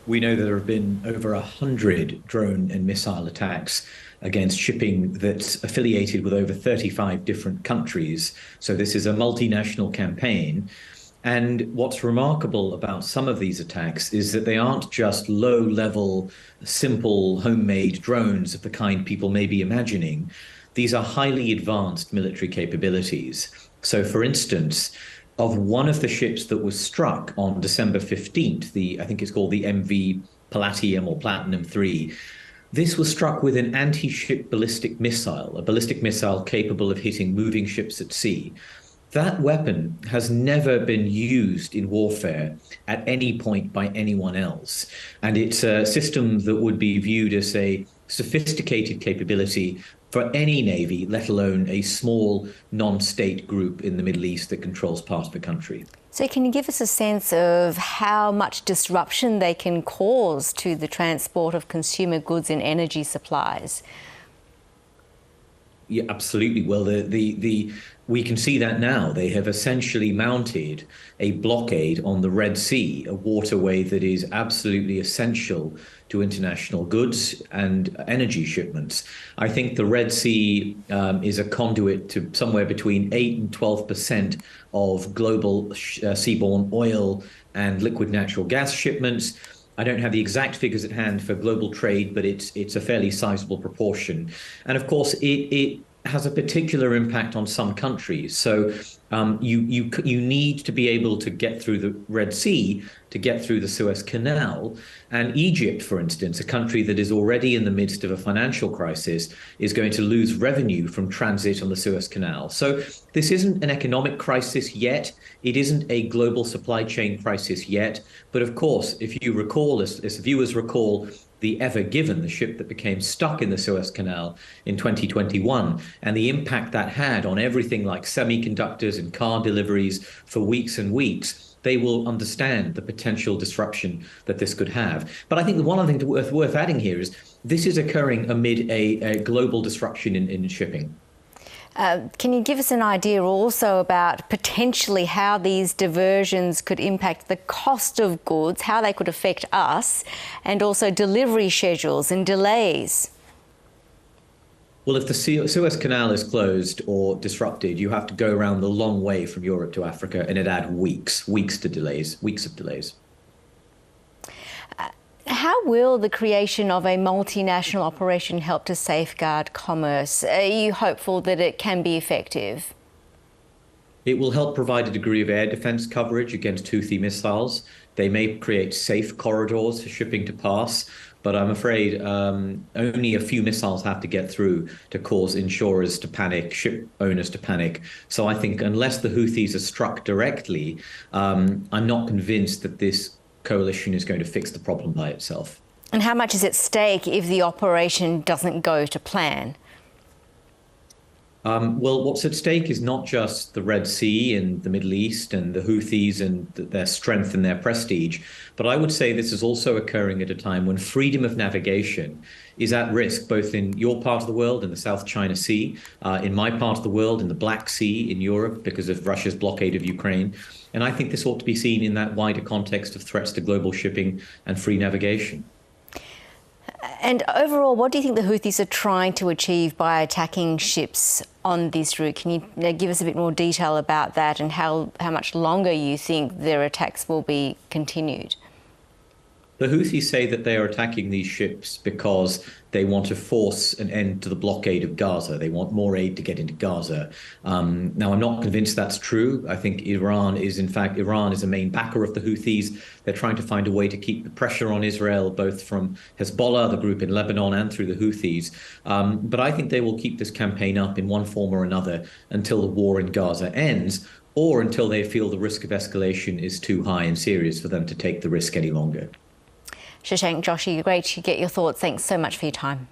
We know there have been over 100 drone and missile attacks against shipping that's affiliated with over 35 different countries. So this is a multinational campaign. And what's remarkable about some of these attacks is that they aren't just low-level, simple, homemade drones of the kind people may be imagining. These are highly advanced military capabilities. So, for instance, of one of the ships that was struck on December 15th, I think it's called the MV Palladium or Platinum 3. This was struck with an anti-ship ballistic missile, a ballistic missile capable of hitting moving ships at sea. That weapon has never been used in warfare at any point by anyone else. And it's a system that would be viewed as a sophisticated capability for any navy, let alone a small non-state group in the Middle East that controls part of the country. So can you give us a sense of how much disruption they can cause to the transport of consumer goods and energy supplies? Yeah, absolutely. Well, we can see that now. They have essentially mounted a blockade on the Red Sea, a waterway that is absolutely essential to international goods and energy shipments. I think the Red Sea is a conduit to somewhere between 8 and 12% of global seaborne oil and liquid natural gas shipments. I don't have the exact figures at hand for global trade, but it's a fairly sizable proportion. And of course, it has a particular impact on some countries. So you need to be able to get through the Red Sea to get through the Suez Canal. And Egypt, for instance, a country that is already in the midst of a financial crisis, is going to lose revenue from transit on the Suez Canal. So this isn't an economic crisis yet. It isn't a global supply chain crisis yet. But of course, if you recall, as viewers recall, the Ever Given, the ship that became stuck in the Suez Canal in 2021, and the impact that had on everything like semiconductors and car deliveries for weeks and weeks, they will understand the potential disruption that this could have. But I think the one other thing worth adding here is this is occurring amid a global disruption in shipping. Can you give us an idea also about potentially how these diversions could impact the cost of goods, how they could affect us, and also delivery schedules and delays? Well, if the Suez Canal is closed or disrupted, you have to go around the long way from Europe to Africa, and it adds weeks of delays. How will the creation of a multinational operation help to safeguard commerce? Are you hopeful that it can be effective? It will help provide a degree of air defense coverage against Houthi missiles. They may create safe corridors for shipping to pass, but I'm afraid only a few missiles have to get through to cause insurers to panic, ship owners to panic. So I think unless the Houthis are struck directly, I'm not convinced that this coalition is going to fix the problem by itself. And how much is at stake if the operation doesn't go to plan? Well, what's at stake is not just the Red Sea and the Middle East and the Houthis and their strength and their prestige, but I would say this is also occurring at a time when freedom of navigation is at risk, both in your part of the world, in the South China Sea, in my part of the world, in the Black Sea, in Europe, because of Russia's blockade of Ukraine. And I think this ought to be seen in that wider context of threats to global shipping and free navigation. And overall, what do you think the Houthis are trying to achieve by attacking ships on this route? Can you give us a bit more detail about that and how much longer you think their attacks will be continued? The Houthis say that they are attacking these ships because they want to force an end to the blockade of Gaza. They want more aid to get into Gaza. Now, I'm not convinced that's true. I think Iran is a main backer of the Houthis. They're trying to find a way to keep the pressure on Israel, both from Hezbollah, the group in Lebanon, and through the Houthis. But I think they will keep this campaign up in one form or another until the war in Gaza ends, or until they feel the risk of escalation is too high and serious for them to take the risk any longer. Shashank Joshi, great to get your thoughts. Thanks so much for your time.